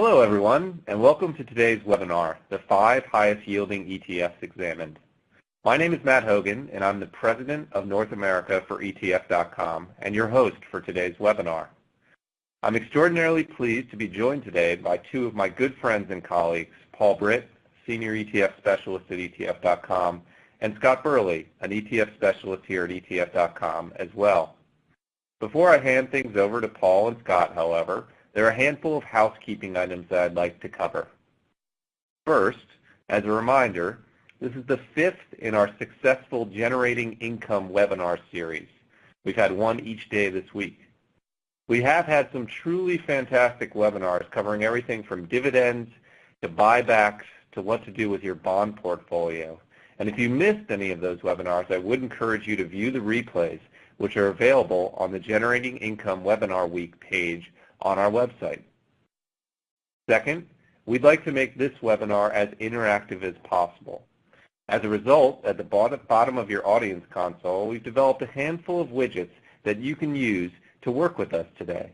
Hello everyone, and welcome to today's webinar, the 5 highest yielding ETFs examined. My name is Matt Hogan, and I'm the President of North America for ETF.com and your host for today's webinar. I'm extraordinarily pleased to be joined today by two of my good friends and colleagues, Paul Britt, Senior ETF Specialist at ETF.com, and Scott Burley, an ETF Specialist here at ETF.com as well. Before I hand things over to Paul and Scott, however, there are a handful of housekeeping items that I'd like to cover. First, as a reminder, this is the 5th in our successful Generating Income webinar series. We've had one each day this week. We have had some truly fantastic webinars covering everything from dividends to buybacks to what to do with your bond portfolio. And if you missed any of those webinars, I would encourage you to view the replays, which are available on the Generating Income Webinar Week page on our website. Second, we'd like to make this webinar as interactive as possible. As a result, at the bottom of your audience console, we've developed a handful of widgets that you can use to work with us today.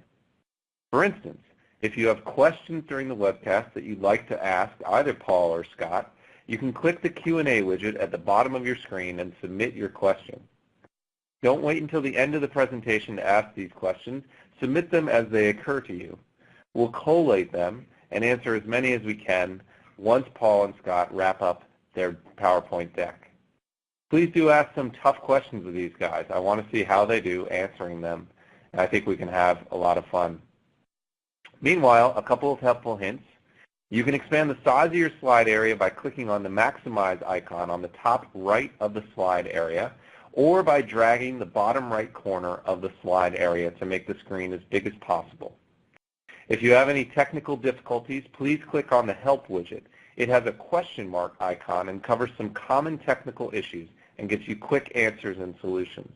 For instance, if you have questions during the webcast that you'd like to ask either Paul or Scott, you can click the Q&A widget at the bottom of your screen and submit your question. Don't wait until the end of the presentation to ask these questions. Submit them as they occur to you. We'll collate them and answer as many as we can once Paul and Scott wrap up their PowerPoint deck. Please do ask some tough questions of these guys. I want to see how they do answering them, and I think we can have a lot of fun. Meanwhile, a couple of helpful hints. You can expand the size of your slide area by clicking on the Maximize icon on the top right of the slide area, or by dragging the bottom right corner of the slide area to make the screen as big as possible. If you have any technical difficulties, please click on the Help widget. It has a question mark icon and covers some common technical issues and gives you quick answers and solutions.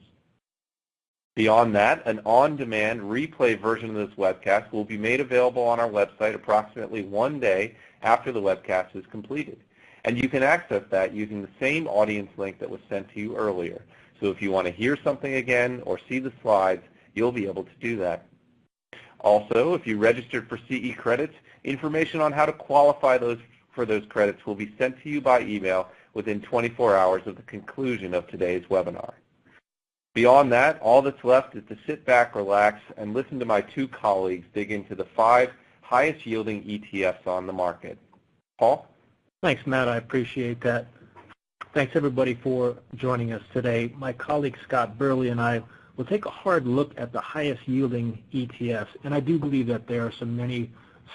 Beyond that, an on-demand replay version of this webcast will be made available on our website approximately one day after the webcast is completed. And you can access that using the same audience link that was sent to you earlier. So if you want to hear something again or see the slides, you'll be able to do that. Also, if you registered for CE credits, information on how to qualify for those credits will be sent to you by email within 24 hours of the conclusion of today's webinar. Beyond that, all that's left is to sit back, relax, and listen to my two colleagues dig into the 5 highest yielding ETFs on the market. Paul? Thanks, Matt. I appreciate that. Thanks, everybody, for joining us today. My colleague Scott Burley and I will take a hard look at the highest yielding ETFs, and I do believe that there are some many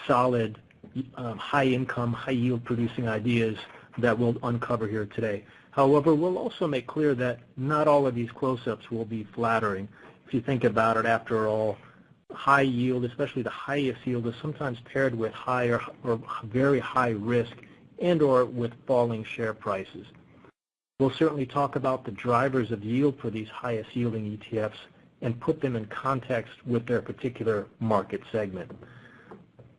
solid high income, high yield producing ideas that we'll uncover here today. However, we'll also make clear that not all of these close-ups will be flattering. If you think about it, after all, high yield, especially the highest yield, is sometimes paired with higher or very high risk and or with falling share prices. We'll certainly talk about the drivers of yield for these highest yielding ETFs and put them in context with their particular market segment.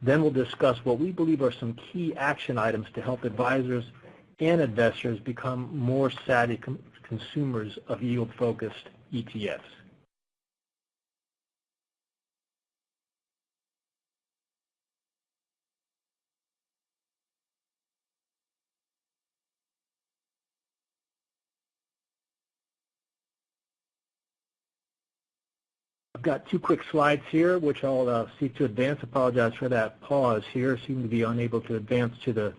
Then we'll discuss what we believe are some key action items to help advisors and investors become more savvy consumers of yield-focused ETFs. I've got 2 quick slides here, which I'll seek to advance. Apologize for that pause here. Seem to be unable to advance to the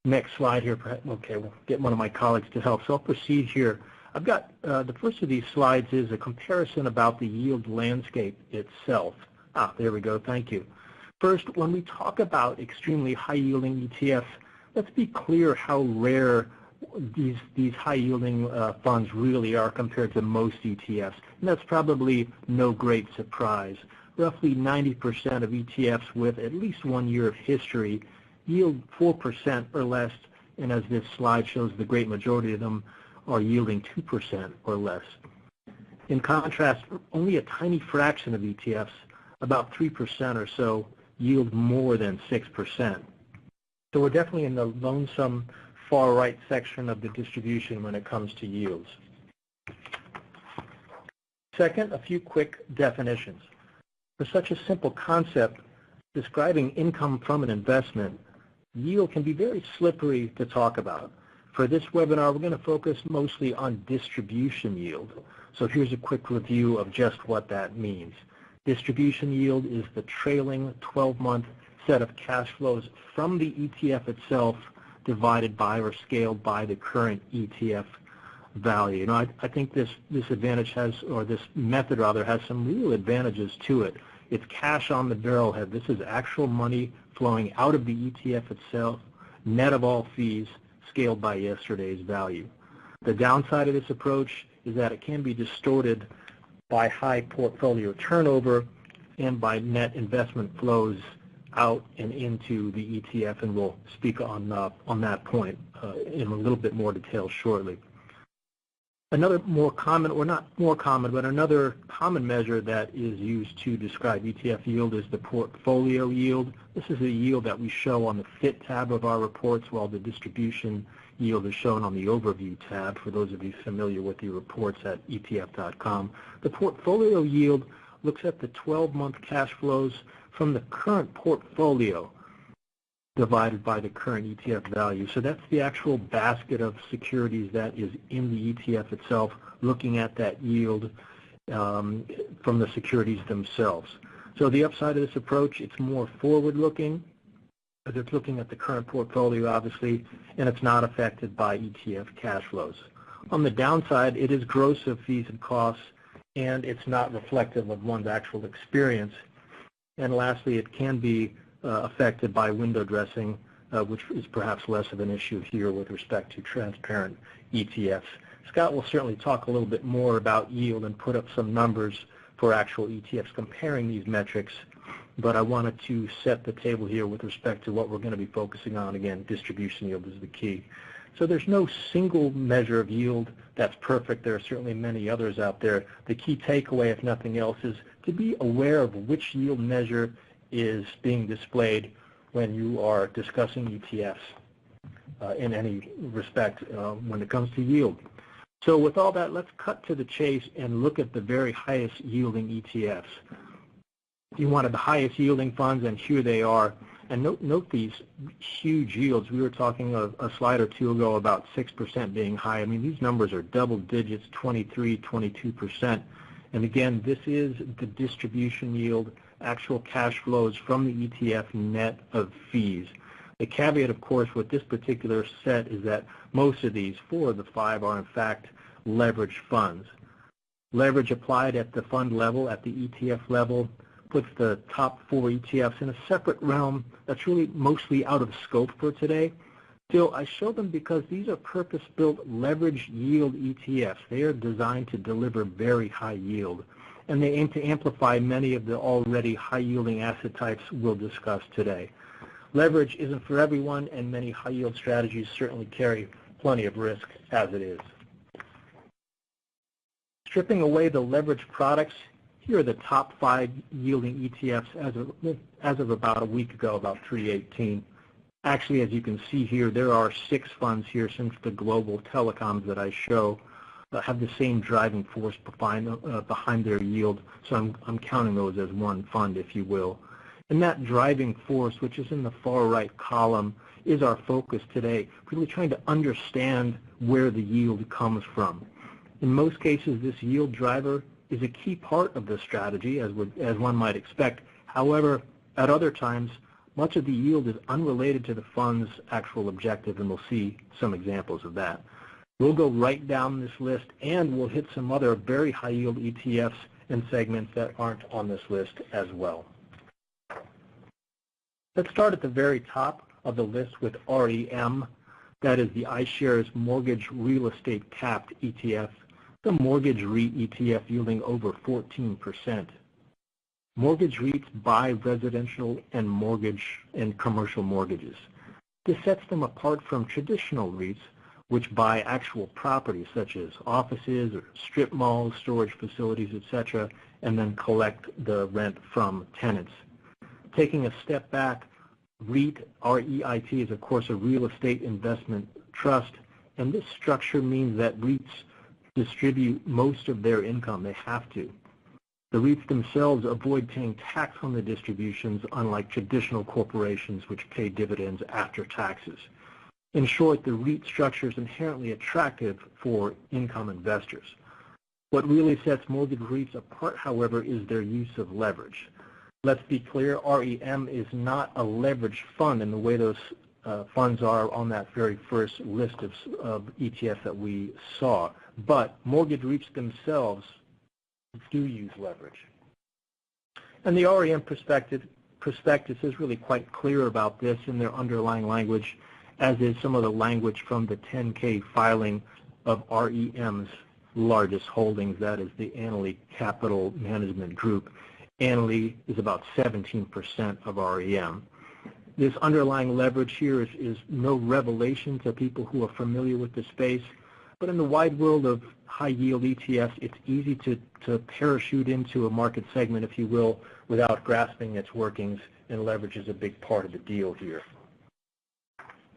next slide here. Okay, we'll get one of my colleagues to help. So I'll proceed here. I've got the first of these slides is a comparison about the yield landscape itself. There we go. Thank you. First, when we talk about extremely high-yielding ETFs, let's be clear how rare these high-yielding funds really are compared to most ETFs. And that's probably no great surprise. Roughly 90% of ETFs with at least 1 year of history yield 4% or less, and as this slide shows, the great majority of them are yielding 2% or less. In contrast, only a tiny fraction of ETFs, about 3% or so, yield more than 6%. So we're definitely in the lonesome far right section of the distribution when it comes to yields. Second, a few quick definitions. For such a simple concept, describing income from an investment, yield can be very slippery to talk about. For this webinar, we're going to focus mostly on distribution yield. So here's a quick review of just what that means. Distribution yield is the trailing 12-month set of cash flows from the ETF itself divided by or scaled by the current ETF value. You know, I think this advantage has, or this method rather, has some real advantages to it. It's cash on the barrelhead. This is actual money flowing out of the ETF itself, net of all fees, scaled by yesterday's value. The downside of this approach is that it can be distorted by high portfolio turnover and by net investment flows out and into the ETF, and we'll speak on that point in a little bit more detail shortly. Another more common, or not more common, but another common measure that is used to describe ETF yield is the portfolio yield. This is the yield that we show on the Fit tab of our reports, while the distribution yield is shown on the Overview tab, for those of you familiar with the reports at ETF.com. The portfolio yield looks at the 12-month cash flows from the current portfolio divided by the current ETF value. So that's the actual basket of securities that is in the ETF itself, looking at that yield from the securities themselves. So the upside of this approach, it's more forward-looking, as it's looking at the current portfolio, obviously, and it's not affected by ETF cash flows. On the downside, it is gross of fees and costs, and it's not reflective of one's actual experience. And lastly, it can be affected by window dressing, which is perhaps less of an issue here with respect to transparent ETFs. Scott will certainly talk a little bit more about yield and put up some numbers for actual ETFs comparing these metrics, but I wanted to set the table here with respect to what we're going to be focusing on. Again, distribution yield is the key. So there's no single measure of yield that's perfect. There are certainly many others out there. The key takeaway, if nothing else, is to be aware of which yield measure is being displayed when you are discussing ETFs in any respect when it comes to yield. So with all that, let's cut to the chase and look at the very highest yielding ETFs. You wanted the highest yielding funds, and here they are. And note these huge yields. We were talking a slide or two ago about 6% being high. I mean, these numbers are double digits, 23, 22%. And again, this is the distribution yield, actual cash flows from the ETF net of fees. The caveat, of course, with this particular set is that most of these, 4 of the 5, are in fact leveraged funds. Leverage applied at the fund level, at the ETF level, puts the top 4 ETFs in a separate realm that's really mostly out of scope for today. Still, I show them because these are purpose-built leveraged yield ETFs. They are designed to deliver very high yield, and they aim to amplify many of the already high-yielding asset types we'll discuss today. Leverage isn't for everyone, and many high-yield strategies certainly carry plenty of risk as it is. Stripping away the leverage products, here are the top 5 yielding ETFs as of about a week ago, about 3/18. Actually, as you can see here, there are 6 funds here, since the global telecoms that I show have the same driving force behind their yield. So I'm counting those as one fund, if you will. And that driving force, which is in the far right column, is our focus today, really trying to understand where the yield comes from. In most cases, this yield driver is a key part of the strategy, as one might expect. However, at other times, much of the yield is unrelated to the fund's actual objective, and we'll see some examples of that. We'll go right down this list, and we'll hit some other very high-yield ETFs and segments that aren't on this list as well. Let's start at the very top of the list with REM. That is the iShares Mortgage Real Estate Capped ETF, the Mortgage REIT ETF yielding over 14%. Mortgage REITs buy residential and mortgage and commercial mortgages. This sets them apart from traditional REITs, which buy actual properties such as offices or strip malls, storage facilities, etc., and then collect the rent from tenants. Taking a step back, REIT, R-E-I-T, is of course a real estate investment trust, and this structure means that REITs distribute most of their income. They have to. The REITs themselves avoid paying tax on the distributions, unlike traditional corporations which pay dividends after taxes. In short, the REIT structure is inherently attractive for income investors. What really sets mortgage REITs apart, however, is their use of leverage. Let's be clear, REM is not a leveraged fund in the way those funds are on that very first list of ETFs that we saw, but mortgage REITs themselves do use leverage. And the REM prospectus is really quite clear about this in their underlying language, as is some of the language from the 10K filing of REM's largest holdings, that is the Annaly Capital Management Group. Annaly is about 17% of REM. This underlying leverage here is no revelation to people who are familiar with the space, but in the wide world of high-yield ETFs, it's easy to parachute into a market segment, if you will, without grasping its workings, and leverage is a big part of the deal here.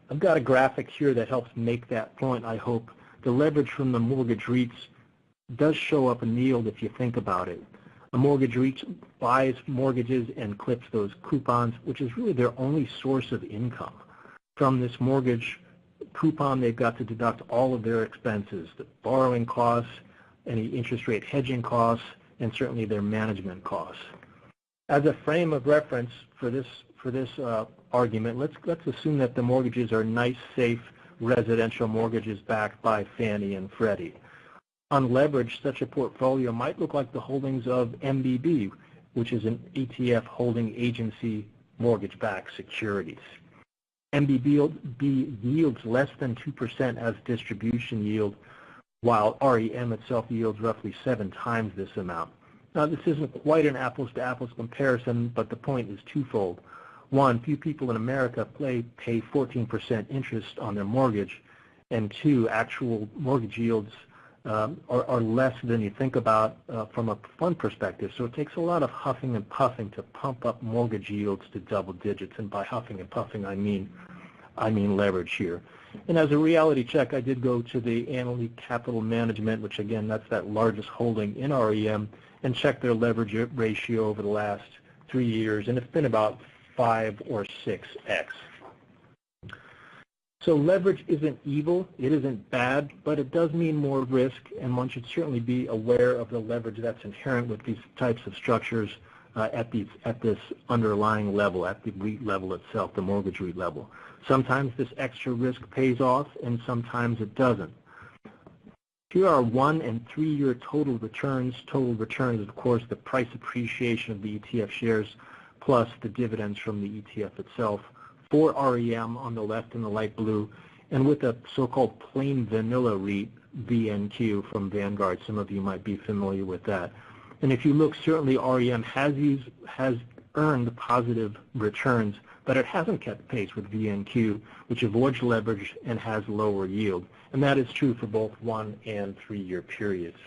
I've got a graphic here that helps make that point, I hope. The leverage from the mortgage REITs does show up in yield if you think about it. A mortgage REIT buys mortgages and clips those coupons, which is really their only source of income. From this mortgage coupon, they've got to deduct all of their expenses, the borrowing costs, any interest rate hedging costs, and certainly their management costs. As a frame of reference for this argument, let's assume that the mortgages are nice, safe, residential mortgages backed by Fannie and Freddie. Unleveraged, such a portfolio might look like the holdings of MBB, which is an ETF holding agency mortgage-backed securities. MBB yields less than 2% as distribution yield, while REM itself yields roughly 7 times this amount. Now, this isn't quite an apples-to-apples comparison, but the point is twofold. One, few people in America pay 14% interest on their mortgage, and two, actual mortgage yields are less than you think about from a fund perspective. So it takes a lot of huffing and puffing to pump up mortgage yields to double digits, and by huffing and puffing I mean leverage here. And as a reality check, I did go to the Annaly Capital Management, which again, that's that largest holding in REM, and check their leverage ratio over the last 3 years, and it's been about 5 or 6x. So leverage isn't evil, it isn't bad, but it does mean more risk, and one should certainly be aware of the leverage that's inherent with these types of structures at this underlying level, at the REIT level itself, the mortgage REIT level. Sometimes this extra risk pays off, and sometimes it doesn't. Here are 1- and 3-year total returns. Total return is, of course, the price appreciation of the ETF shares plus the dividends from the ETF itself. For REM on the left in the light blue, and with a so-called plain vanilla REIT, VNQ from Vanguard. Some of you might be familiar with that. And if you look, certainly REM has earned positive returns, but it hasn't kept pace with VNQ, which avoids leverage and has lower yield. And that is true for both 1- and 3-year periods.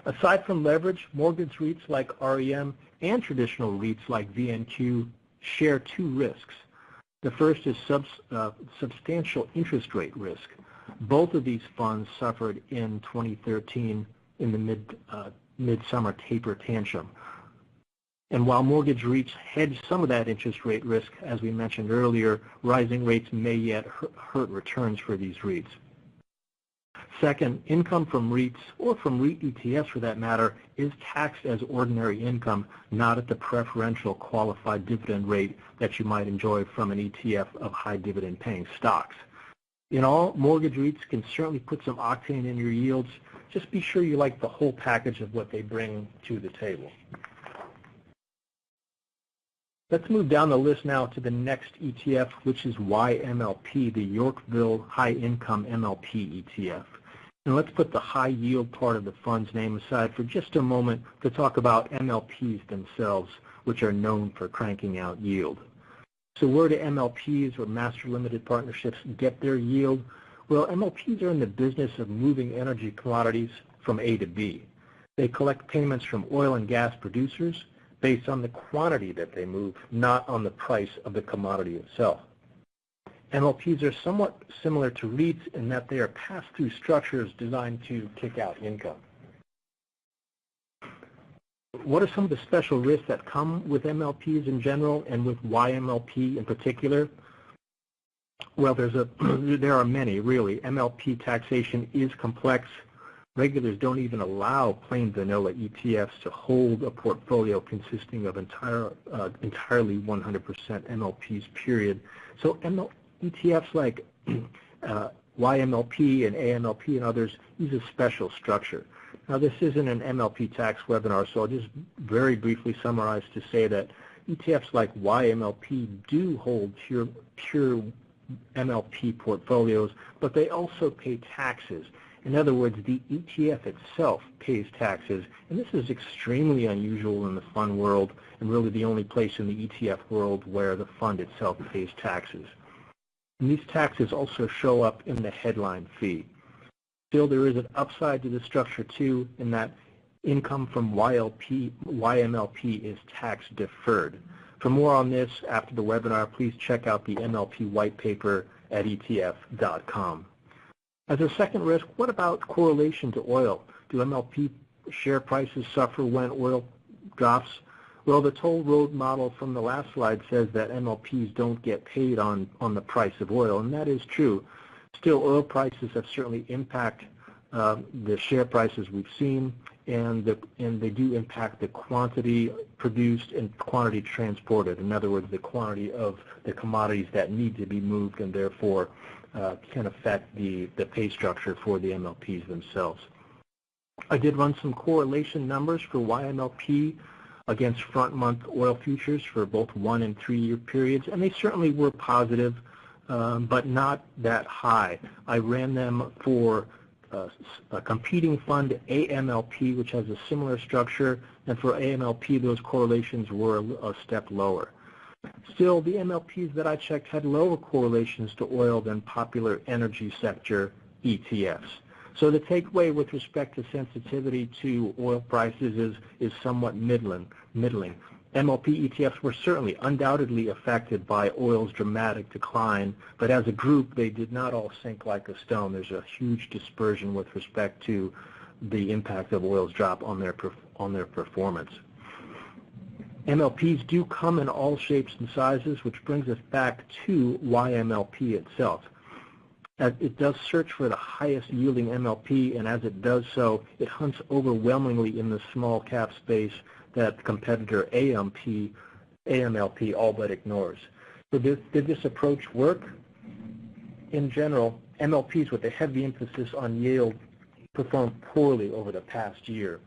Aside from leverage, mortgage REITs like REM and traditional REITs like VNQ share 2 risks. The first is substantial interest rate risk. Both of these funds suffered in 2013 in the midsummer taper tantrum. And while mortgage REITs hedge some of that interest rate risk, as we mentioned earlier, rising rates may yet hurt returns for these REITs. Second, income from REITs, or from REIT ETFs for that matter, is taxed as ordinary income, not at the preferential qualified dividend rate that you might enjoy from an ETF of high dividend paying stocks. In all, mortgage REITs can certainly put some octane in your yields. Just be sure you like the whole package of what they bring to the table. Let's move down the list now to the next ETF, which is YMLP, the Yorkville High Income MLP ETF. And let's put the high yield part of the fund's name aside for just a moment to talk about MLPs themselves, which are known for cranking out yield. So where do MLPs, or master limited partnerships, get their yield? Well, MLPs are in the business of moving energy commodities from A to B. They collect payments from oil and gas producers based on the quantity that they move, not on the price of the commodity itself. MLPs are somewhat similar to REITs in that they are pass-through structures designed to kick out income. What are some of the special risks that come with MLPs in general and with YMLP in particular? Well, there are many, really. MLP taxation is complex. Regulators don't even allow plain vanilla ETFs to hold a portfolio consisting of entirely 100% MLPs, period. So ETFs like YMLP and AMLP and others use a special structure. Now, this isn't an MLP tax webinar, so I'll just very briefly summarize to say that ETFs like YMLP do hold pure MLP portfolios, but they also pay taxes. In other words, the ETF itself pays taxes, and this is extremely unusual in the fund world and really the only place in the ETF world where the fund itself pays taxes. And these taxes also show up in the headline fee. Still, there is an upside to the structure too, in that income from YMLP is tax deferred. For more on this after the webinar, please check out the MLP white paper at ETF.com. As a second risk, what about correlation to oil? Do MLP share prices suffer when oil drops? Well, the toll road model from the last slide says that MLPs don't get paid on the price of oil, and that is true. Still, oil prices have certainly impacted the share prices we've seen, and they do impact the quantity produced and quantity transported. In other words, the quantity of the commodities that need to be moved and therefore can affect the pay structure for the MLPs themselves. I did run some correlation numbers for YMLP against front-month oil futures for both 1- and 3-year periods, and they certainly were positive, but not that high. I ran them for a competing fund, AMLP, which has a similar structure, and for AMLP, those correlations were a step lower. Still, the MLPs that I checked had lower correlations to oil than popular energy sector ETFs. So the takeaway with respect to sensitivity to oil prices is somewhat middling. MLP ETFs were certainly undoubtedly affected by oil's dramatic decline, but as a group, they did not all sink like a stone. There's a huge dispersion with respect to the impact of oil's drop on their performance. MLPs do come in all shapes and sizes, which brings us back to YMLP itself. As it does search for the highest yielding MLP, and as it does so, it hunts overwhelmingly in the small cap space that competitor AMLP all but ignores. So did this approach work? In general, MLPs with a heavy emphasis on yield performed poorly over the past year.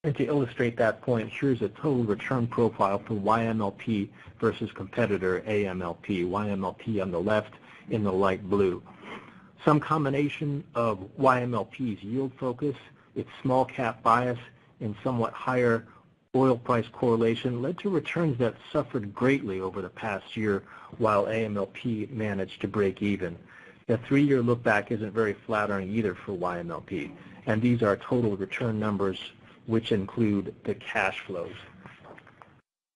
And to illustrate that point, here's a total return profile for YMLP versus competitor AMLP. YMLP on the left in the light blue. Some combination of YMLP's yield focus, its small cap bias, and somewhat higher oil price correlation led to returns that suffered greatly over the past year, while AMLP managed to break even. The 3-year look back isn't very flattering either for YMLP, and these are total return numbers which include the cash flows.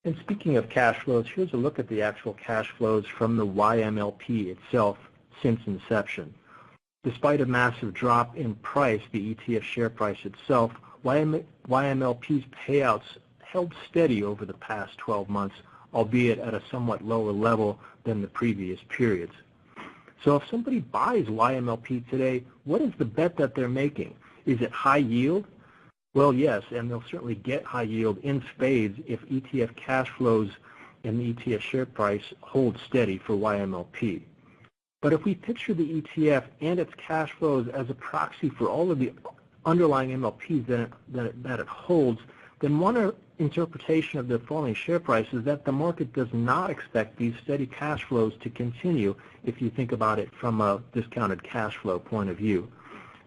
And speaking of cash flows, here's a look at the actual cash flows from the YMLP itself since inception. Despite a massive drop in price, the ETF share price itself, YMLP's payouts held steady over the past 12 months, albeit at a somewhat lower level than the previous periods. So if somebody buys YMLP today, what is the bet that they're making? Is it high yield? Well, yes, and they'll certainly get high yield in spades if ETF cash flows and the ETF share price hold steady for YMLP. But if we picture the ETF and its cash flows as a proxy for all of the underlying MLPs that it holds, then one interpretation of the falling share price is that the market does not expect these steady cash flows to continue if you think about it from a discounted cash flow point of view.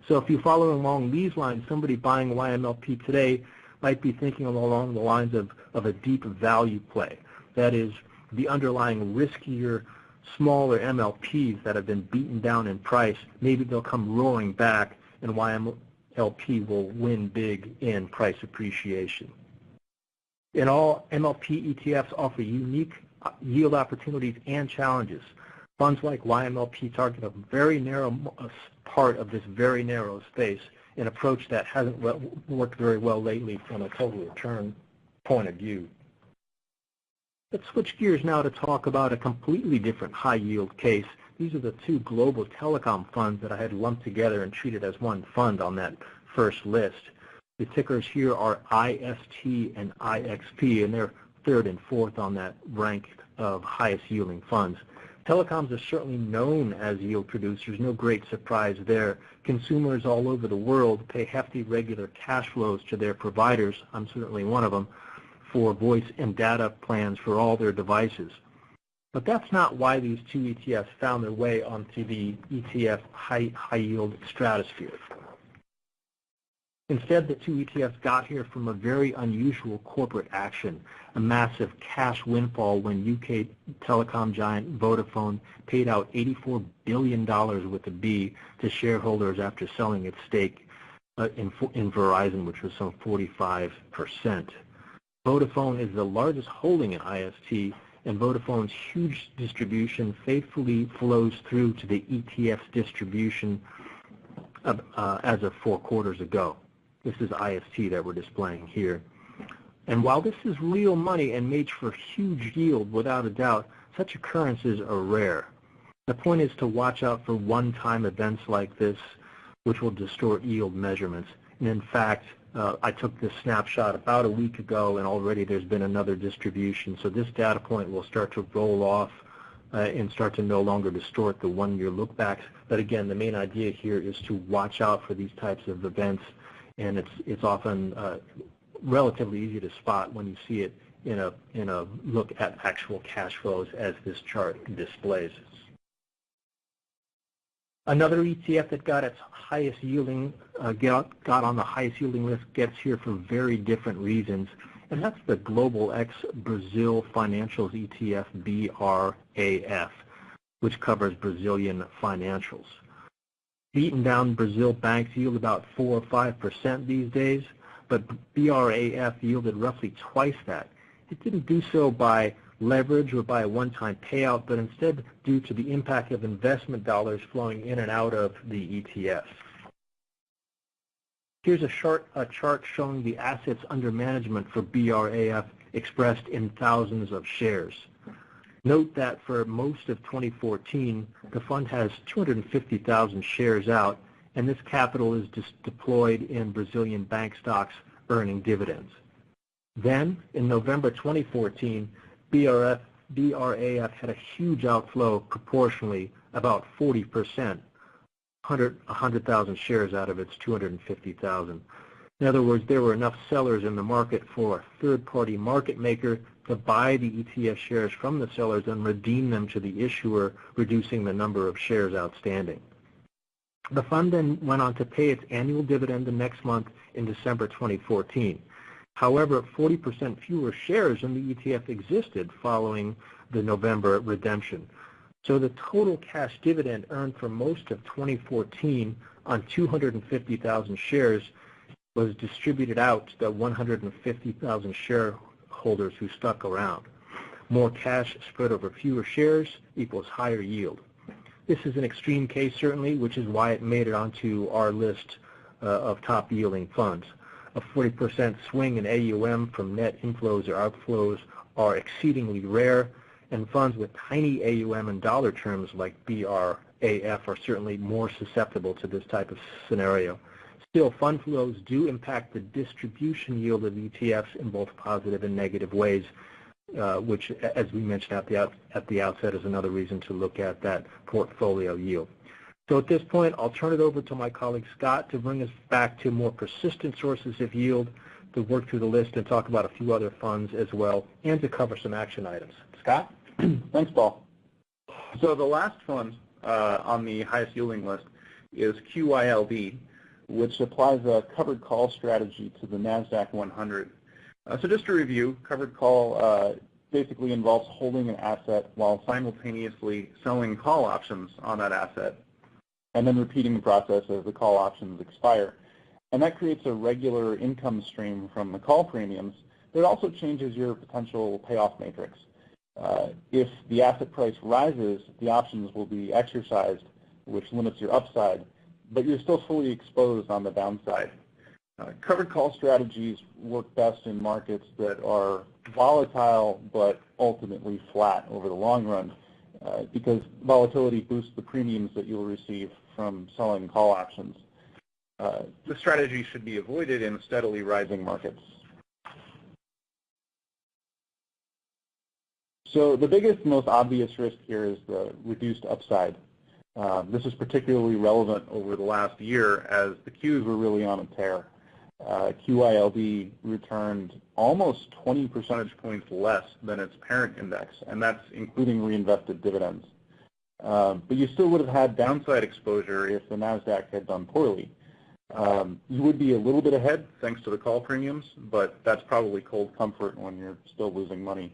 So if you follow along these lines, somebody buying YMLP today might be thinking along the lines of a deep value play. That is, the underlying riskier, smaller MLPs that have been beaten down in price, maybe they'll come roaring back and YMLP will win big in price appreciation. In all, MLP ETFs offer unique yield opportunities and challenges. Funds like YMLP target a very narrow part of this very narrow space, an approach that hasn't worked very well lately from a total return point of view. Let's switch gears now to talk about a completely different high-yield case. These are the two global telecom funds that I had lumped together and treated as one fund on that first list. The tickers here are IST and IXP, and they're third and fourth on that rank of highest-yielding funds. Telecoms are certainly known as yield producers, no great surprise there. Consumers all over the world pay hefty regular cash flows to their providers, I'm certainly one of them, for voice and data plans for all their devices. But that's not why these two ETFs found their way onto the ETF high yield stratosphere. Instead, the two ETFs got here from a very unusual corporate action, a massive cash windfall when UK telecom giant Vodafone paid out $84 billion with a B to shareholders after selling its stake in Verizon, which was some 45%. Vodafone is the largest holding in IST, and Vodafone's huge distribution faithfully flows through to the ETF's distribution as of 4 quarters ago. This is IST that we're displaying here. And while this is real money and made for huge yield, without a doubt, such occurrences are rare. The point is to watch out for one-time events like this, which will distort yield measurements. And in fact, I took this snapshot about a week ago, and already there's been another distribution. So this data point will start to roll off and start to no longer distort the one-year lookbacks. But again, the main idea here is to watch out for these types of events, and it's often relatively easy to spot when you see it in a look at actual cash flows, as this chart displays. Another ETF that got its highest yielding, got on the highest yielding list gets here for very different reasons, and that's the Global X Brazil Financials ETF, BRAF, which covers Brazilian financials. Beaten down Brazil banks yield about 4 or 5% these days, but BRAF yielded roughly twice that. It didn't do so by leverage or by a one-time payout, but instead due to the impact of investment dollars flowing in and out of the ETF. Here's a chart showing the assets under management for BRAF expressed in thousands of shares. Note that for most of 2014, the fund has 250,000 shares out, and this capital is deployed in Brazilian bank stocks earning dividends. Then, in November 2014, BRAF had a huge outflow proportionally, about 40%, 100,000 shares out of its 250,000. In other words, there were enough sellers in the market for a third-party market maker to buy the ETF shares from the sellers and redeem them to the issuer, reducing the number of shares outstanding. The fund then went on to pay its annual dividend the next month in December 2014. However, 40% fewer shares in the ETF existed following the November redemption. So the total cash dividend earned for most of 2014 on 250,000 shares was distributed out to the 150,000 shareholders who stuck around. More cash spread over fewer shares equals higher yield. This is an extreme case, certainly, which is why it made it onto our list of top yielding funds. A 40% swing in AUM from net inflows or outflows are exceedingly rare, and funds with tiny AUM in dollar terms like BRAF are certainly more susceptible to this type of scenario. Still, fund flows do impact the distribution yield of ETFs in both positive and negative ways, which, as we mentioned at the outset, is another reason to look at that portfolio yield. So at this point, I'll turn it over to my colleague Scott to bring us back to more persistent sources of yield, to work through the list and talk about a few other funds as well, and to cover some action items. Scott? Thanks, Paul. So the last fund on the highest yielding list is QYLD, which applies a covered call strategy to the NASDAQ 100. So just to review, covered call basically involves holding an asset while simultaneously selling call options on that asset, and then repeating the process as the call options expire. And that creates a regular income stream from the call premiums, but it also changes your potential payoff matrix. If the asset price rises, the options will be exercised, which limits your upside. but you're still fully exposed on the downside. Covered call strategies work best in markets that are volatile but ultimately flat over the long run because volatility boosts the premiums that you'll receive from selling call options. This strategy should be avoided in steadily rising markets. So the biggest, most obvious risk here is the reduced upside. This is particularly relevant over the last year as the Qs were really on a tear. QILD returned almost 20 percentage points less than its parent index, and that's including reinvested dividends. But you still would have had downside exposure if the NASDAQ had done poorly. You would be a little bit ahead thanks to the call premiums, but that's probably cold comfort when you're still losing money.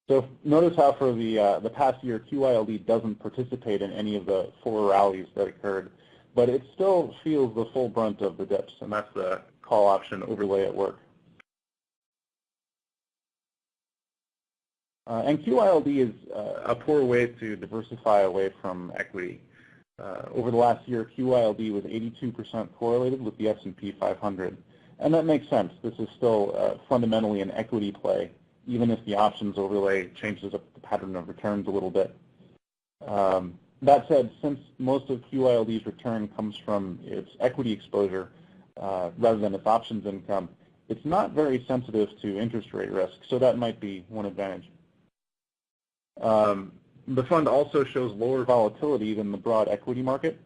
So notice how for the past year, QILD doesn't participate in any of the 4 rallies that occurred, but it still feels the full brunt of the dips, and that's the call option overlay at work. And QILD is a poor way to diversify away from equity. Over the last year, QILD was 82% correlated with the S&P 500, and that makes sense. This is still fundamentally an equity play, even if the options overlay changes up the pattern of returns a little bit. That said, since most of QILD's return comes from its equity exposure rather than its options income, it's not very sensitive to interest rate risk, so that might be one advantage. The fund also shows lower volatility than the broad equity market,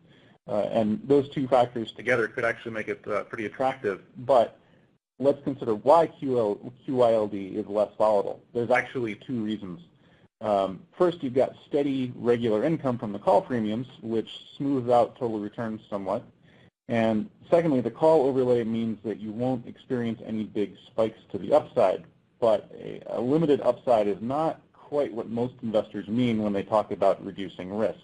and those two factors together could actually make it pretty attractive, but let's consider why QILD is less volatile. There's actually 2 reasons. First, you've got steady, regular income from the call premiums, which smooths out total returns somewhat. And secondly, the call overlay means that you won't experience any big spikes to the upside, but a limited upside is not quite what most investors mean when they talk about reducing risk.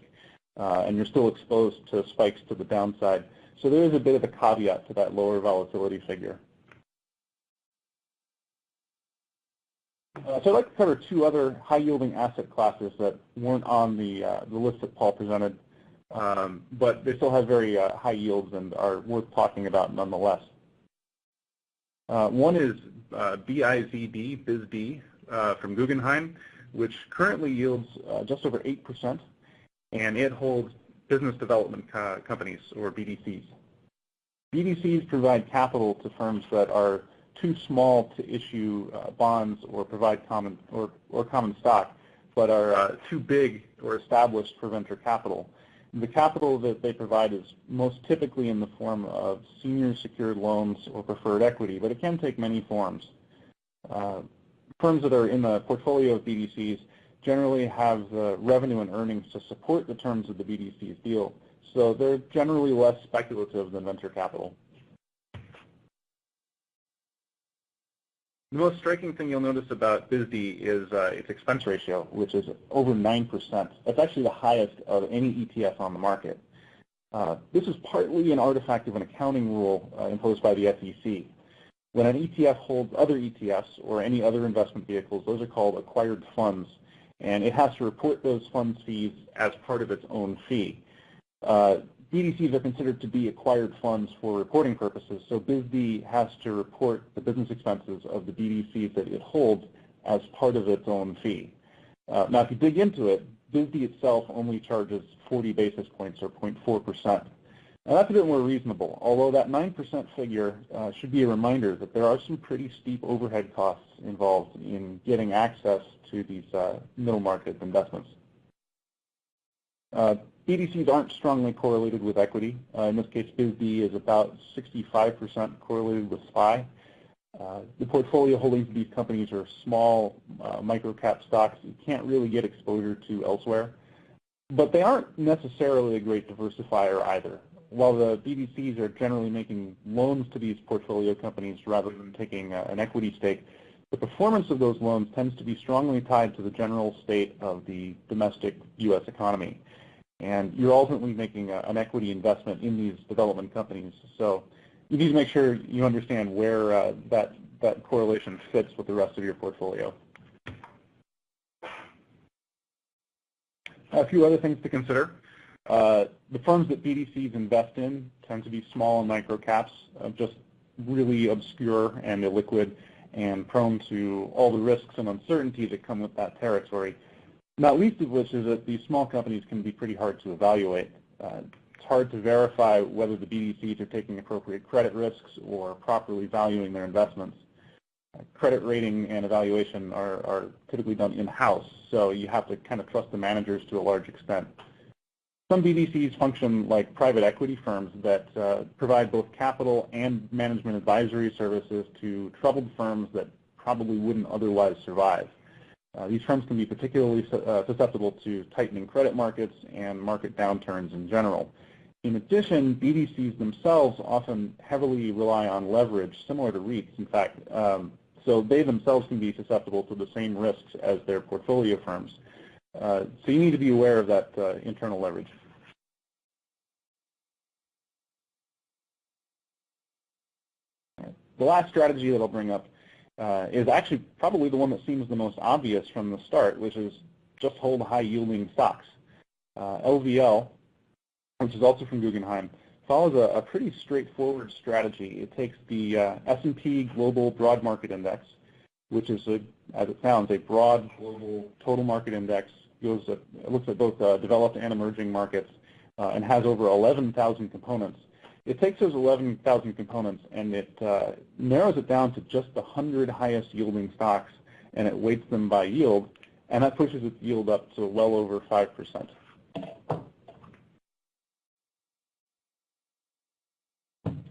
And you're still exposed to spikes to the downside. So there is a bit of a caveat to that lower volatility figure. So I'd like to cover 2 other high-yielding asset classes that weren't on the list that Paul presented, but they still have very high yields and are worth talking about nonetheless. One is BIZD from Guggenheim, which currently yields just over 8%, and it holds business development companies, or BDCs. BDCs provide capital to firms that are too small to issue bonds or provide common stock, but are too big or established for venture capital. The capital that they provide is most typically in the form of senior secured loans or preferred equity, but it can take many forms. Firms that are in the portfolio of BDCs generally have the revenue and earnings to support the terms of the BDC's deal, so they're generally less speculative than venture capital. The most striking thing you'll notice about BIZD is its expense ratio, which is over 9%. That's actually the highest of any ETF on the market. This is partly an artifact of an accounting rule imposed by the SEC. When an ETF holds other ETFs or any other investment vehicles, those are called acquired funds, and it has to report those funds fees as part of its own fee. BDCs are considered to be acquired funds for reporting purposes, so BIZD has to report the business expenses of the BDCs that it holds as part of its own fee. Now, if you dig into it, BIZD itself only charges 40 basis points, or 0.4%. Now, that's a bit more reasonable, although that 9% figure should be a reminder that there are some pretty steep overhead costs involved in getting access to these middle market investments. BDCs aren't strongly correlated with equity. In this case, BIZD is about 65% correlated with SPY. The portfolio holdings of these companies are small micro-cap stocks you can't really get exposure to elsewhere. But they aren't necessarily a great diversifier either. While the BDCs are generally making loans to these portfolio companies rather than taking an equity stake, the performance of those loans tends to be strongly tied to the general state of the domestic U.S. economy. And you're ultimately making an equity investment in these development companies. So you need to make sure you understand where that correlation fits with the rest of your portfolio. A few other things to consider. The firms that BDCs invest in tend to be small and micro caps, just really obscure and illiquid and prone to all the risks and uncertainty that come with that territory, not least of which is that these small companies can be pretty hard to evaluate. It's hard to verify whether the BDCs are taking appropriate credit risks or properly valuing their investments. Credit rating and evaluation are typically done in-house, so you have to kind of trust the managers to a large extent. Some BDCs function like private equity firms that provide both capital and management advisory services to troubled firms that probably wouldn't otherwise survive. These firms can be particularly susceptible to tightening credit markets and market downturns in general. In addition, BDCs themselves often heavily rely on leverage, similar to REITs, in fact, so they themselves can be susceptible to the same risks as their portfolio firms. So you need to be aware of that internal leverage. The last strategy that I'll bring up is actually probably the one that seems the most obvious from the start, which is just hold high-yielding stocks. LVL, which is also from Guggenheim, follows a pretty straightforward strategy. It takes the S&P Global Broad Market Index, which is, as it sounds, a broad global total market index. It looks at both developed and emerging markets and has over 11,000 components. It takes those 11,000 components and it narrows it down to just the 100 highest yielding stocks, and it weights them by yield, and that pushes its yield up to well over 5%.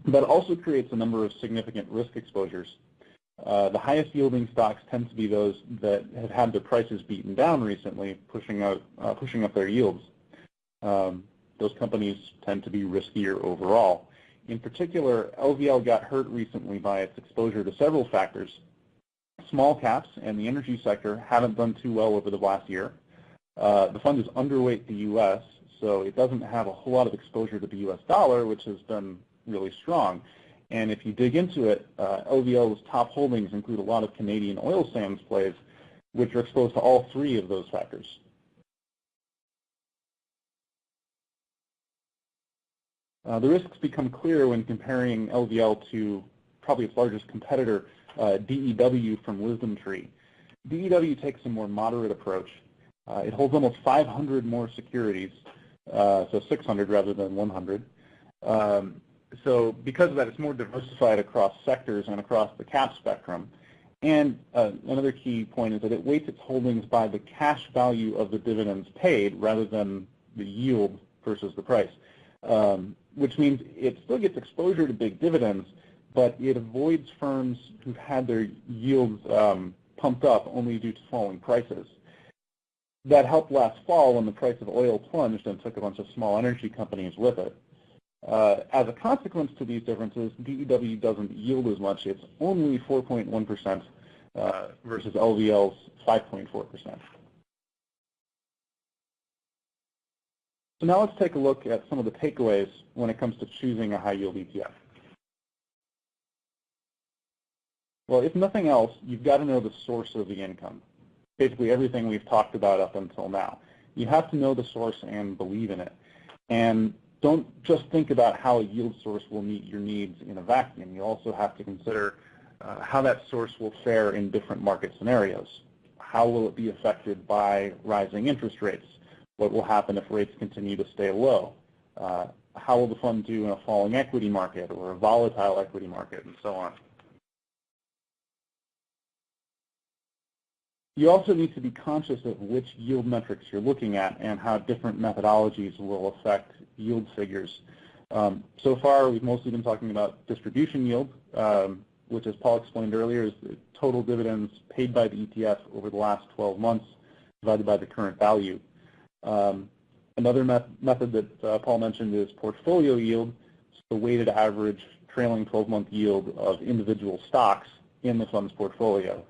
That also creates a number of significant risk exposures. The highest yielding stocks tend to be those that have had their prices beaten down recently, pushing up their yields. Those companies tend to be riskier overall. In particular, LVL got hurt recently by its exposure to several factors. Small caps and the energy sector haven't done too well over the last year. The fund is underweight the U.S., so it doesn't have a whole lot of exposure to the U.S. dollar, which has been really strong. And if you dig into it, LVL's top holdings include a lot of Canadian oil sands plays, which are exposed to all three of those factors. The risks become clear when comparing LVL to probably its largest competitor, DEW from WisdomTree. DEW takes a more moderate approach. It holds almost 500 more securities, so 600 rather than 100. So because of that, it's more diversified across sectors and across the cap spectrum. And another key point is that it weights its holdings by the cash value of the dividends paid rather than the yield versus the price, which means it still gets exposure to big dividends, but it avoids firms who've had their yields pumped up only due to falling prices. That helped last fall when the price of oil plunged and took a bunch of small energy companies with it. As a consequence to these differences, DEW doesn't yield as much. It's only 4.1% versus LVL's 5.4%. So now let's take a look at some of the takeaways when it comes to choosing a high-yield ETF. Well, if nothing else, you've got to know the source of the income. Basically everything we've talked about up until now. You have to know the source and believe in it. And don't just think about how a yield source will meet your needs in a vacuum. You also have to consider how that source will fare in different market scenarios. How will it be affected by rising interest rates? What will happen if rates continue to stay low? How will the fund do in a falling equity market or a volatile equity market, and so on? You also need to be conscious of which yield metrics you're looking at and how different methodologies will affect yield figures. So far, we've mostly been talking about distribution yield, which, as Paul explained earlier, is the total dividends paid by the ETF over the last 12 months divided by the current value. Another method that Paul mentioned is portfolio yield, so the weighted average trailing 12-month yield of individual stocks in the fund's portfolio.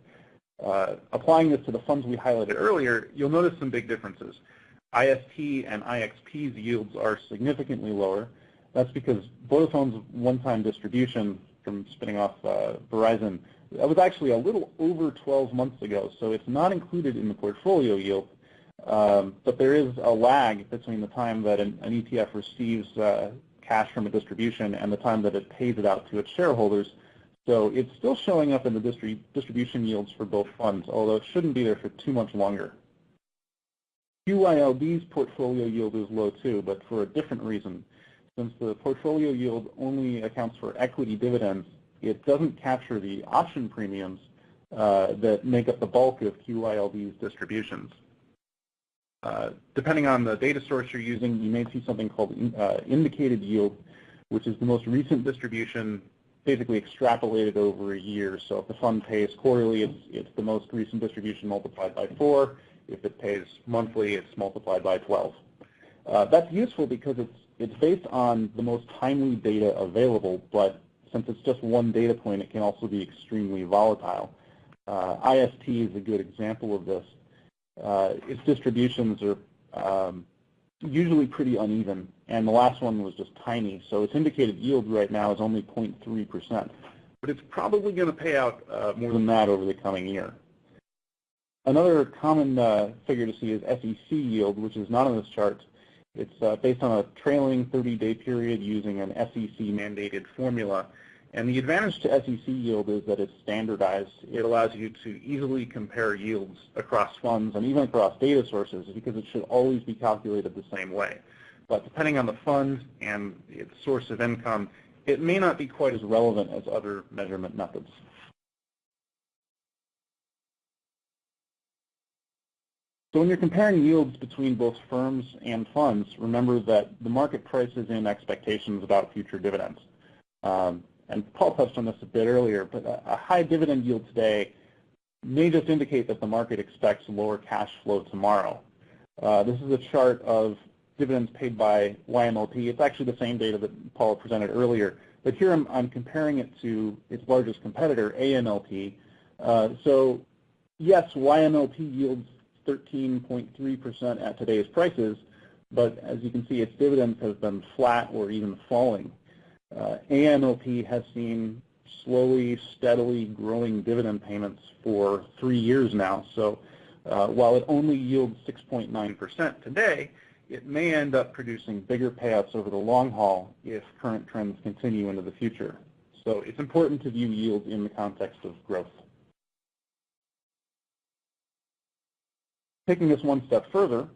Applying this to the funds we highlighted earlier, you'll notice some big differences. IST and IXP's yields are significantly lower. That's because Vodafone's one-time distribution from spinning off Verizon, that was actually a little over 12 months ago, so it's not included in the portfolio yield. But there is a lag between the time that an ETF receives cash from a distribution and the time that it pays it out to its shareholders. So it's still showing up in the distribution yields for both funds, although it shouldn't be there for too much longer. QYLD's portfolio yield is low too, but for a different reason. Since the portfolio yield only accounts for equity dividends, it doesn't capture the option premiums that make up the bulk of QYLD's distributions. Depending on the data source you're using, you may see something called indicated yield, which is the most recent distribution basically extrapolated over a year. So if the fund pays quarterly, it's the most recent distribution multiplied by 4. If it pays monthly, it's multiplied by 12. That's useful because it's based on the most timely data available, but since it's just one data point, it can also be extremely volatile. IST is a good example of this. Its distributions are usually pretty uneven, and the last one was just tiny, so its indicated yield right now is only 0.3%. But it's probably going to pay out more than that over the coming year. Another common figure to see is SEC yield, which is not on this chart. It's based on a trailing 30-day period using an SEC-mandated formula. And the advantage to SEC yield is that it's standardized. It allows you to easily compare yields across funds and even across data sources because it should always be calculated the same way. But depending on the fund and its source of income, it may not be quite as relevant as other measurement methods. So when you're comparing yields between both firms and funds, remember that the market prices in expectations about future dividends. And Paul touched on this a bit earlier, but a high dividend yield today may just indicate that the market expects lower cash flow tomorrow. This is a chart of dividends paid by YMLP. It's actually the same data that Paul presented earlier, but here I'm comparing it to its largest competitor, AMLP. So yes, YMLP yields 13.3% at today's prices, but as you can see, its dividends have been flat or even falling. AMLP has seen slowly, steadily growing dividend payments for 3 years now. So while it only yields 6.9% today, it may end up producing bigger payouts over the long haul if current trends continue into the future. So it's important to view yields in the context of growth. Taking this one step further,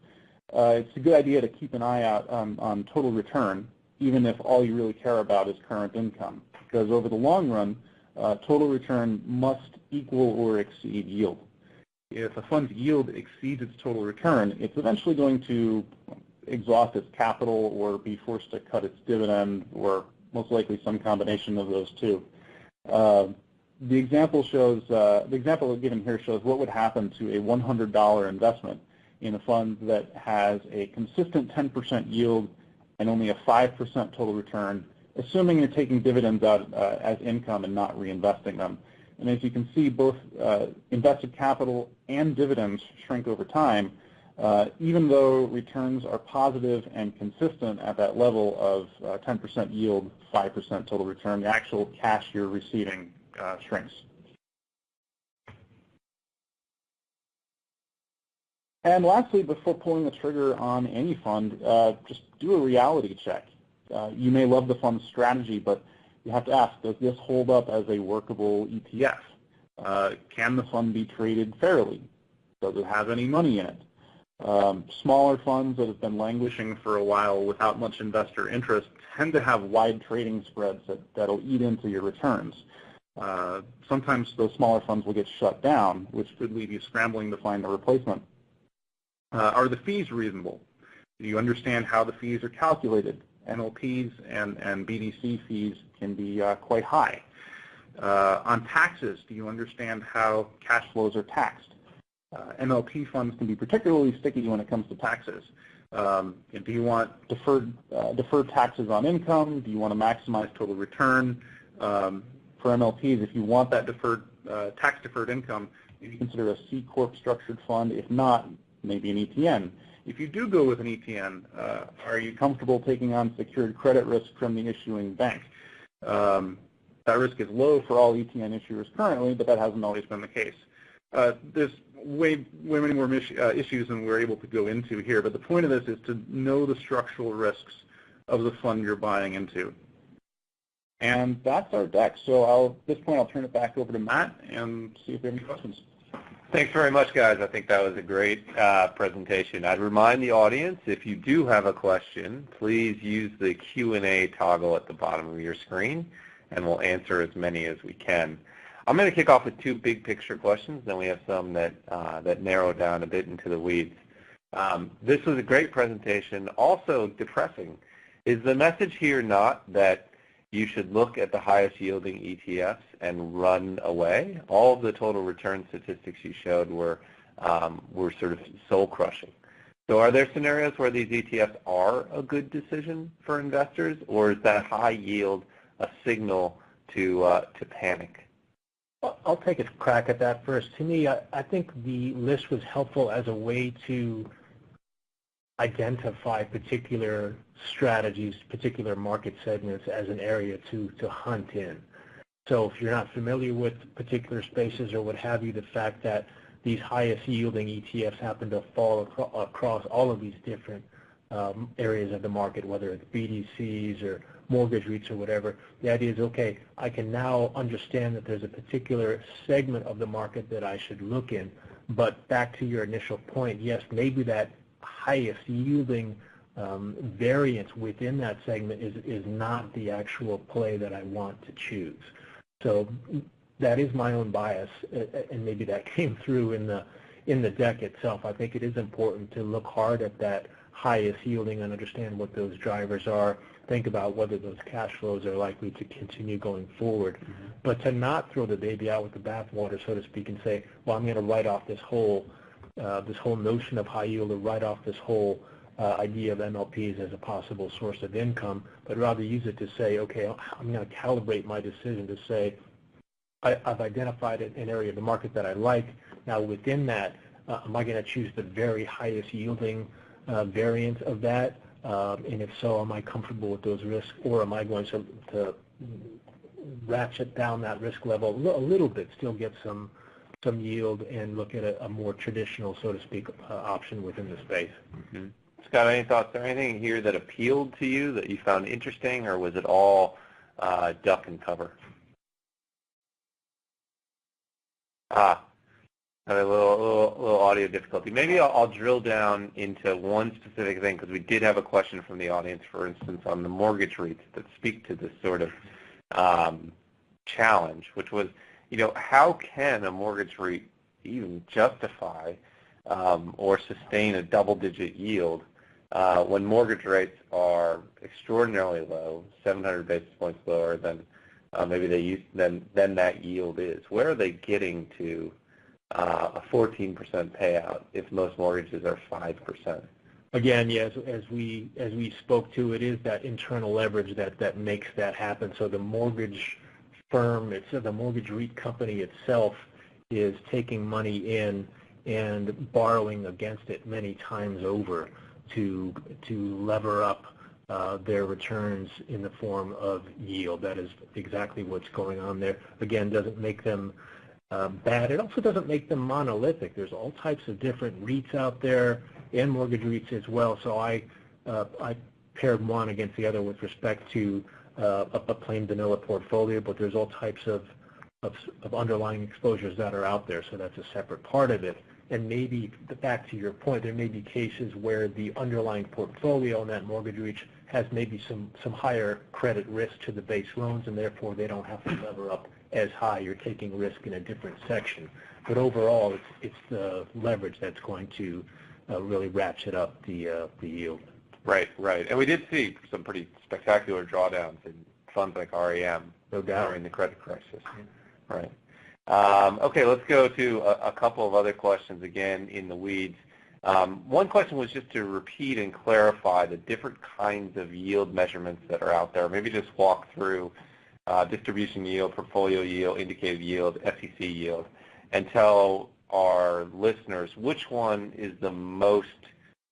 it's a good idea to keep an eye out on total return, even if all you really care about is current income, because over the long run, total return must equal or exceed yield. If a fund's yield exceeds its total return, it's eventually going to exhaust its capital or be forced to cut its dividend, or most likely some combination of those two. The example given here shows what would happen to a $100 investment in a fund that has a consistent 10% yield and only a 5% total return, assuming you're taking dividends out as income and not reinvesting them. And as you can see, both invested capital and dividends shrink over time, even though returns are positive and consistent at that level of 10% yield, 5% total return. The actual cash you're receiving shrinks. And lastly, before pulling the trigger on any fund, just do a reality check. You may love the fund's strategy, but you have to ask, does this hold up as a workable ETF? Can the fund be traded fairly? Does it have any money in it? Smaller funds that have been languishing for a while without much investor interest tend to have wide trading spreads that'll eat into your returns. Sometimes those smaller funds will get shut down, which could leave you scrambling to find a replacement. Are the fees reasonable? Do you understand how the fees are calculated? MLPs and BDC fees can be quite high. On taxes, do you understand how cash flows are taxed? MLP funds can be particularly sticky when it comes to taxes. Do you want deferred taxes on income? Do you want to maximize total return? For MLPs, if you want that tax-deferred income, you consider a C Corp structured fund. If not, maybe an ETN. If you do go with an ETN, are you comfortable taking on secured credit risk from the issuing bank? That risk is low for all ETN issuers currently, but that hasn't always been the case. There's way many more issues than we're able to go into here, but the point of this is to know the structural risks of the fund you're buying into. And that's our deck. So at this point, I'll turn it back over to Matt and see if we have any questions. Thanks very much, guys. I think that was a great presentation. I'd remind the audience, if you do have a question, please use the Q&A toggle at the bottom of your screen, and we'll answer as many as we can. I'm going to kick off with two big picture questions, then we have some that narrow down a bit into the weeds. This was a great presentation, also depressing. Is the message here not that you should look at the highest yielding ETFs and run away? All of the total return statistics you showed were sort of soul crushing. So are there scenarios where these ETFs are a good decision for investors, or is that high yield a signal to panic? I'll take a crack at that first. To me, I think the list was helpful as a way to identify particular strategies, particular market segments as an area to hunt in. So if you're not familiar with particular spaces or what have you, the fact that these highest yielding ETFs happen to fall across all of these different areas of the market, whether it's BDCs or mortgage REITs or whatever, the idea is, okay, I can now understand that there's a particular segment of the market that I should look in. But back to your initial point, yes, maybe that highest yielding variance within that segment is not the actual play that I want to choose. So that is my own bias, and maybe that came through in the deck itself. I think it is important to look hard at that highest yielding and understand what those drivers are. Think about whether those cash flows are likely to continue going forward. Mm-hmm. But to not throw the baby out with the bathwater, so to speak, and say, well, I'm going to write off this whole notion of high yield, or write off this whole idea of MLPs as a possible source of income, but rather use it to say, okay, I'm going to calibrate my decision to say, I've identified an area of the market that I like. Now within that, am I going to choose the very highest yielding variant of that? And if so, am I comfortable with those risks, or am I going to ratchet down that risk level a little bit, still get some yield, and look at a more traditional, so to speak, option within the space? Mm-hmm. Scott, any thoughts? Or anything here that appealed to you that you found interesting, or was it all duck and cover? Had a little audio difficulty. Maybe I'll drill down into one specific thing, because we did have a question from the audience, for instance, on the mortgage REITs that speak to this sort of challenge, which was, how can a mortgage REIT even justify or sustain a double-digit yield when mortgage rates are extraordinarily low, 700 basis points lower than than that yield is? Where are they getting to a 14% payout if most mortgages are 5%? Again, yes, as we spoke to, it is that internal leverage that makes that happen. So the mortgage firm, the mortgage REIT company itself is taking money in and borrowing against it many times over to lever up their returns in the form of yield. That is exactly what's going on there. Again, doesn't make them bad. It also doesn't make them monolithic. There's all types of different REITs out there, and mortgage REITs as well. So I paired one against the other with respect to a plain vanilla portfolio, but there's all types of underlying exposures that are out there. So that's a separate part of it. And maybe, back to your point, there may be cases where the underlying portfolio in that mortgage REIT has maybe some higher credit risk to the base loans, and therefore they don't have to lever up as high. You're taking risk in a different section. But overall, it's the leverage that's going to really ratchet up the yield. Right. And we did see some pretty spectacular drawdowns in funds like REM during the credit crisis. Yeah. Right. Okay, let's go to a couple of other questions, again, in the weeds. One question was just to repeat and clarify the different kinds of yield measurements that are out there. Maybe just walk through distribution yield, portfolio yield, indicated yield, SEC yield, and tell our listeners which one is the most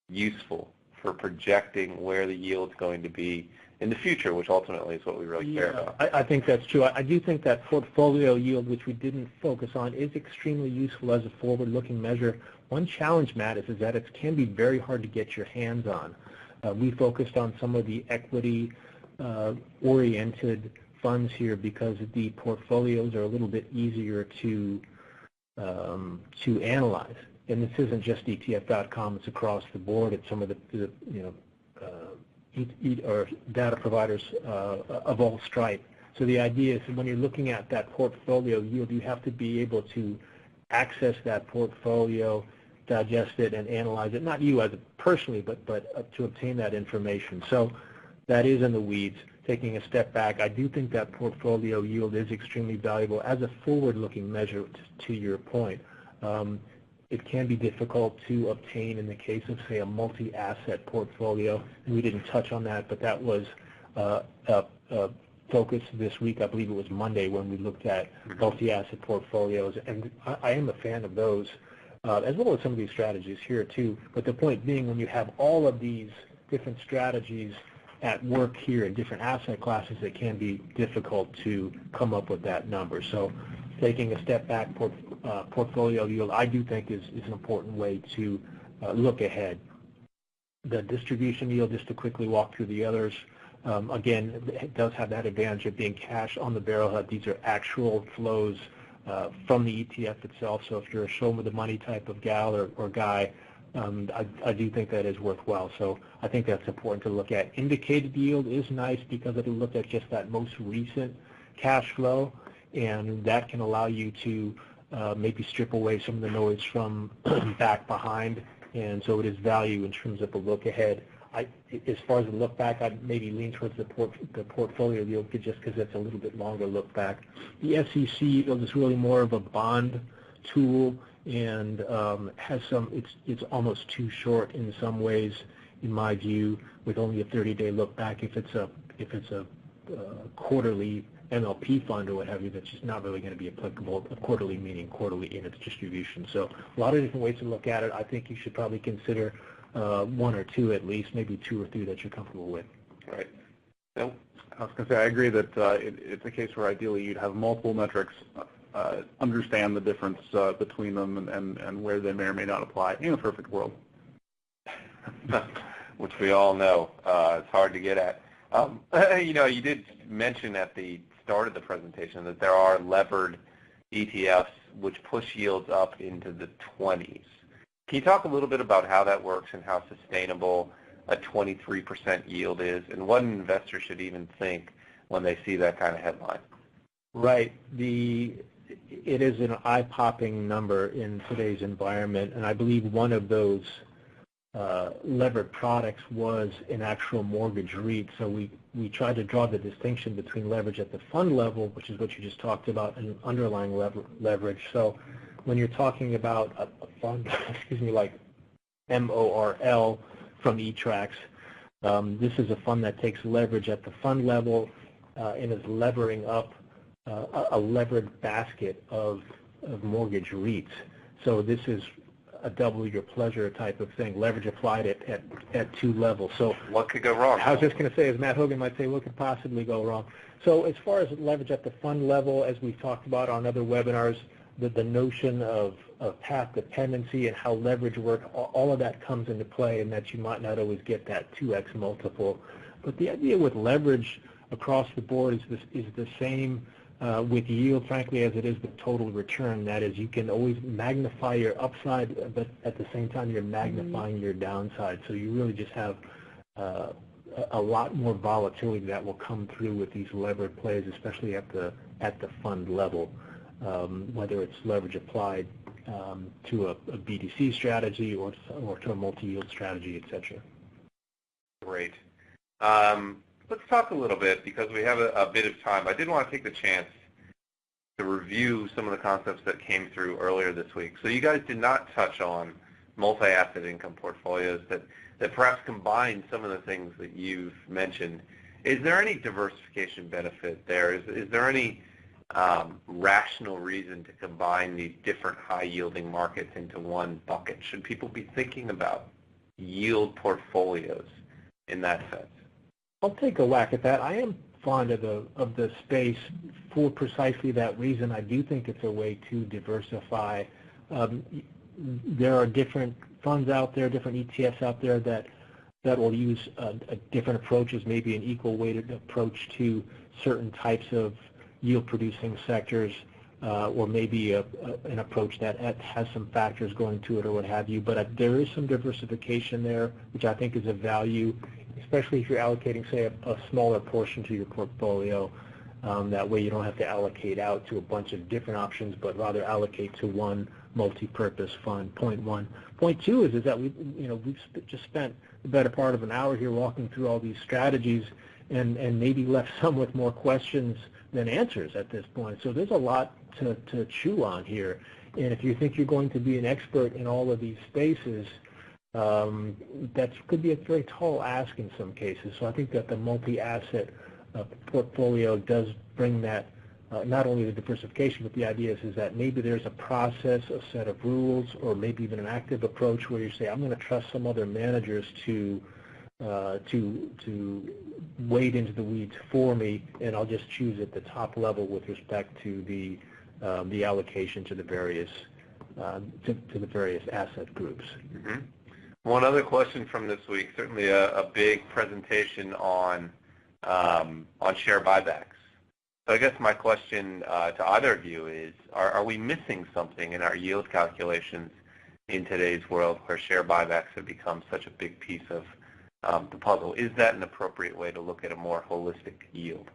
useful for projecting where the yield's going to be in the future, which ultimately is what we really care about. I think that's true. I do think that portfolio yield, which we didn't focus on, is extremely useful as a forward-looking measure. One challenge, Matt, is that it can be very hard to get your hands on. We focused on some of the equity-oriented funds here because the portfolios are a little bit easier to analyze. And this isn't just ETF.com; it's across the board. It's some of the or data providers of all stripe. So the idea is when you're looking at that portfolio yield, you have to be able to access that portfolio, digest it, and analyze it. Not you as personally, but to obtain that information. So that is in the weeds. Taking a step back, I do think that portfolio yield is extremely valuable as a forward-looking measure. To your point, it can be difficult to obtain in the case of, say, a multi-asset portfolio, and we didn't touch on that, but that was a focus this week. I believe it was Monday when we looked at multi-asset portfolios, and I am a fan of those, as well as some of these strategies here too. But the point being, when you have all of these different strategies at work here in different asset classes, it can be difficult to come up with that number. So taking a step back, portfolio yield, I do think is an important way to look ahead. The distribution yield, just to quickly walk through the others, again, it does have that advantage of being cash on the barrelhead. These are actual flows from the ETF itself. So if you're a show me the money type of gal or guy, I do think that is worthwhile. So I think that's important to look at. Indicated yield is nice because it'll look at just that most recent cash flow, and that can allow you to maybe strip away some of the noise from back behind, and so it is value in terms of a look ahead. As far as a look back, I'd maybe lean towards the portfolio yield just because it's a little bit longer look back. The SEC yield is really more of a bond tool, and has some. It's almost too short in some ways, in my view, with only a 30-day look back. If it's a quarterly MLP fund or what have you, that's just not really going to be applicable. Quarterly meaning quarterly in its distribution. So a lot of different ways to look at it. I think you should probably consider one or two at least, maybe two or three that you're comfortable with. Right. Nope. I was going to say, I agree that it's a case where ideally you'd have multiple metrics, understand the difference between them and where they may or may not apply in a perfect world. Which we all know it's hard to get at. You did mention at the start of the presentation that there are levered ETFs which push yields up into the 20s. Can you talk a little bit about how that works and how sustainable a 23% yield is, and what an investor should even think when they see that kind of headline? Right. It is an eye-popping number in today's environment, and I believe one of those levered products was an actual mortgage REIT. So we try to draw the distinction between leverage at the fund level, which is what you just talked about, and underlying leverage. So when you're talking about a fund, like MORL from eTrax, this is a fund that takes leverage at the fund level and is levering up a levered basket of mortgage REITs. So this is a double your pleasure type of thing, leverage applied at two levels. So what could go wrong? I was just going to say, as Matt Hogan might say, what could possibly go wrong? So as far as leverage at the fund level, as we've talked about on other webinars, the notion of path dependency and how leverage works, all of that comes into play, and that you might not always get that 2x multiple. But the idea with leverage across the board is the same with yield, frankly, as it is with total return. That is, you can always magnify your upside, but at the same time, you're magnifying your downside. So you really just have a lot more volatility that will come through with these levered plays, especially at the fund level, whether it's leverage applied to a BDC strategy or to a multi-yield strategy, et cetera. Great. Let's talk a little bit, because we have a bit of time. I did want to take the chance to review some of the concepts that came through earlier this week. So you guys did not touch on multi-asset income portfolios that perhaps combine some of the things that you've mentioned. Is there any diversification benefit there? Is there any rational reason to combine these different high-yielding markets into one bucket? Should people be thinking about yield portfolios in that sense? I'll take a whack at that. I am fond of the space for precisely that reason. I do think it's a way to diversify. There are different funds out there, different ETFs out there that will use different approaches, maybe an equal weighted approach to certain types of yield producing sectors, or maybe an approach that has some factors going to it or what have you. But there is some diversification there, which I think is of value, especially if you're allocating, say, a smaller portion to your portfolio. That way you don't have to allocate out to a bunch of different options, but rather allocate to one multi-purpose fund. Point one. Point two is that we've just spent the better part of an hour here walking through all these strategies, and maybe left some with more questions than answers at this point. So there's a lot to chew on here. And if you think you're going to be an expert in all of these spaces, that could be a very tall ask in some cases. So I think that the multi-asset portfolio does bring that, not only the diversification, but the idea is that maybe there's a process, a set of rules, or maybe even an active approach where you say, I'm going to trust some other managers to wade into the weeds for me, and I'll just choose at the top level with respect to the allocation to the various asset groups. Mm-hmm. One other question from this week, certainly a big presentation on share buybacks. So I guess my question to either of you is, are we missing something in our yield calculations in today's world where share buybacks have become such a big piece of the puzzle? Is that an appropriate way to look at a more holistic yield?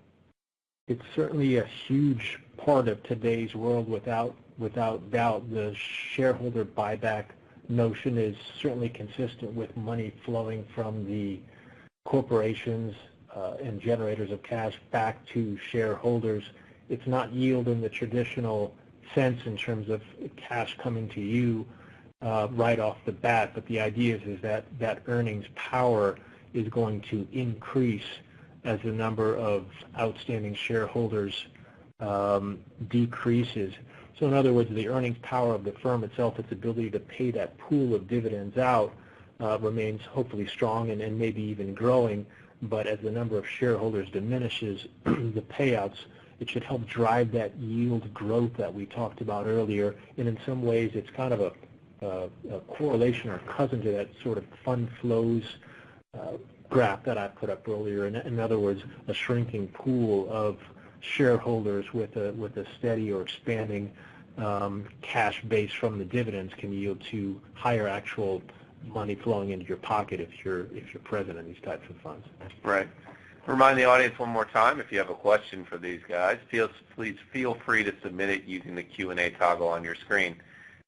It's certainly a huge part of today's world, without doubt. The shareholder buyback notion is certainly consistent with money flowing from the corporations and generators of cash back to shareholders. It's not yield in the traditional sense in terms of cash coming to you right off the bat, but the idea is that earnings power is going to increase as the number of outstanding shareholders decreases. So in other words, the earnings power of the firm itself, its ability to pay that pool of dividends out, remains hopefully strong and maybe even growing. But as the number of shareholders diminishes, the payouts, it should help drive that yield growth that we talked about earlier. And in some ways, it's kind of a correlation or cousin to that sort of fund flows graph that I put up earlier. In other words, a shrinking pool of shareholders with a steady or expanding cash base from the dividends can yield to higher actual money flowing into your pocket if you're present in these types of funds. Right. Remind the audience one more time, if you have a question for these guys, please feel free to submit it using the Q&A toggle on your screen.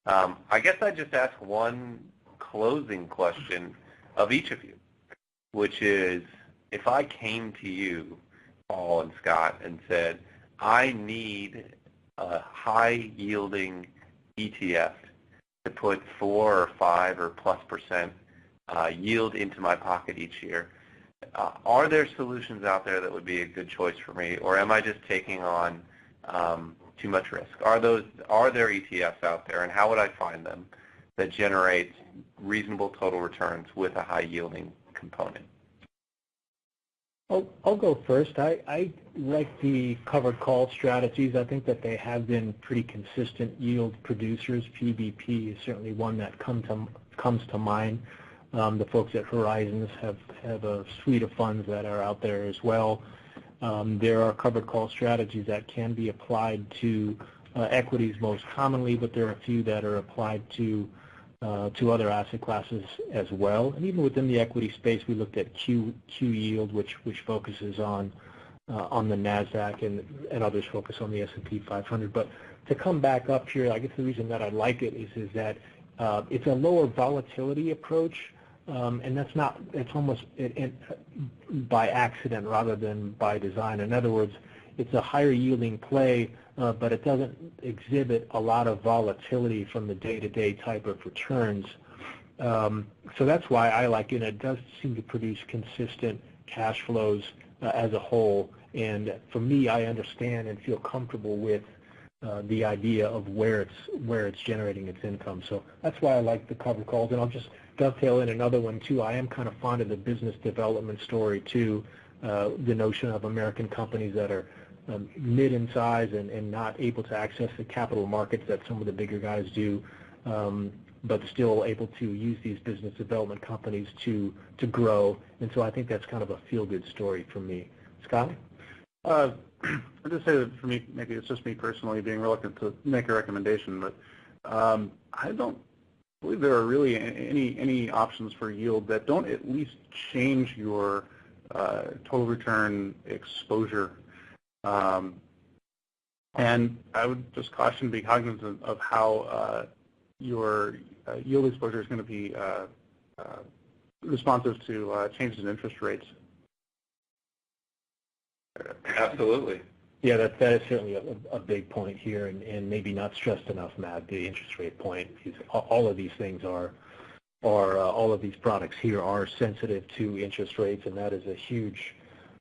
I guess I'd just ask one closing question of each of you, which is, if I came to you, Paul and Scott, and said, I need a high-yielding ETF to put 4 or 5 or plus percent yield into my pocket each year, are there solutions out there that would be a good choice for me, or am I just taking on too much risk? Are there ETFs out there, and how would I find them that generate reasonable total returns with a high-yielding component? I'll go first. I like the covered call strategies. I think that they have been pretty consistent yield producers. PBP is certainly one that comes to mind. The folks at Horizons have a suite of funds that are out there as well. There are covered call strategies that can be applied to equities most commonly, but there are a few that are applied to other asset classes as well. And even within the equity space, we looked at Q yield, which focuses on the NASDAQ, and others focus on the S&P 500. But to come back up here, I guess the reason that I like it is that it's a lower volatility approach, and it's almost by accident rather than by design. In other words, it's a higher yielding play, but it doesn't exhibit a lot of volatility from the day-to-day type of returns. So that's why I like it. It does seem to produce consistent cash flows as a whole. And for me, I understand and feel comfortable with the idea of where it's generating its income. So that's why I like the covered calls. And I'll just dovetail in another one too. I am kind of fond of the business development story too. the notion of American companies that are mid in size and not able to access the capital markets that some of the bigger guys do, but still able to use these business development companies to grow. And so I think that's kind of a feel-good story for me. Scott? I'd just say that for me, maybe it's just me personally being reluctant to make a recommendation, but I don't believe there are really any options for yield that don't at least change your total return exposure. And I would just caution, be cognizant of how your yield exposure is going to be responsive to changes in interest rates. Absolutely. Yeah, that is certainly a big point here, and maybe not stressed enough, Matt, the interest rate point. All of these things are all of these products here are sensitive to interest rates, and that is a huge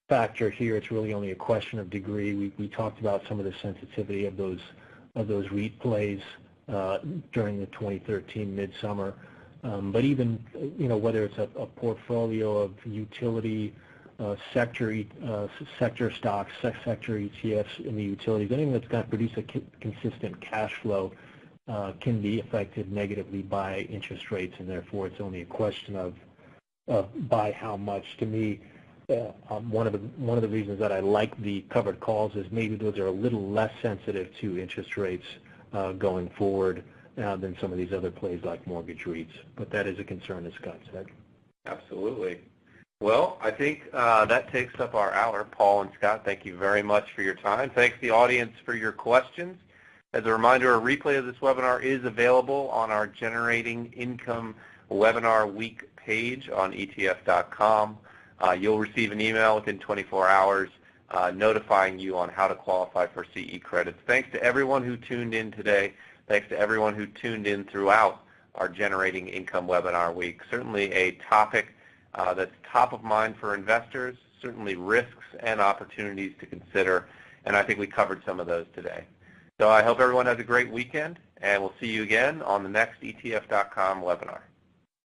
factor here. It's really only a question of degree. We talked about some of the sensitivity of those REIT plays during the 2013 midsummer. But even, whether it's a portfolio of utility sector stocks, sector ETFs in the utilities, anything that's going to produce a consistent cash flow can be affected negatively by interest rates, and therefore it's only a question of by how much. To me, one of the reasons that I like the covered calls is maybe those are a little less sensitive to interest rates going forward than some of these other plays like mortgage REITs. But that is a concern, as Scott said. Absolutely. Well, I think that takes up our hour. Paul and Scott, thank you very much for your time. Thanks to the audience for your questions. As a reminder, a replay of this webinar is available on our Generating Income Webinar Week page on ETF.com. You'll receive an email within 24 hours notifying you on how to qualify for CE credits. Thanks to everyone who tuned in today. Thanks to everyone who tuned in throughout our Generating Income Webinar Week. Certainly a topic that's top of mind for investors, certainly risks and opportunities to consider, and I think we covered some of those today. So I hope everyone has a great weekend, and we'll see you again on the next ETF.com webinar.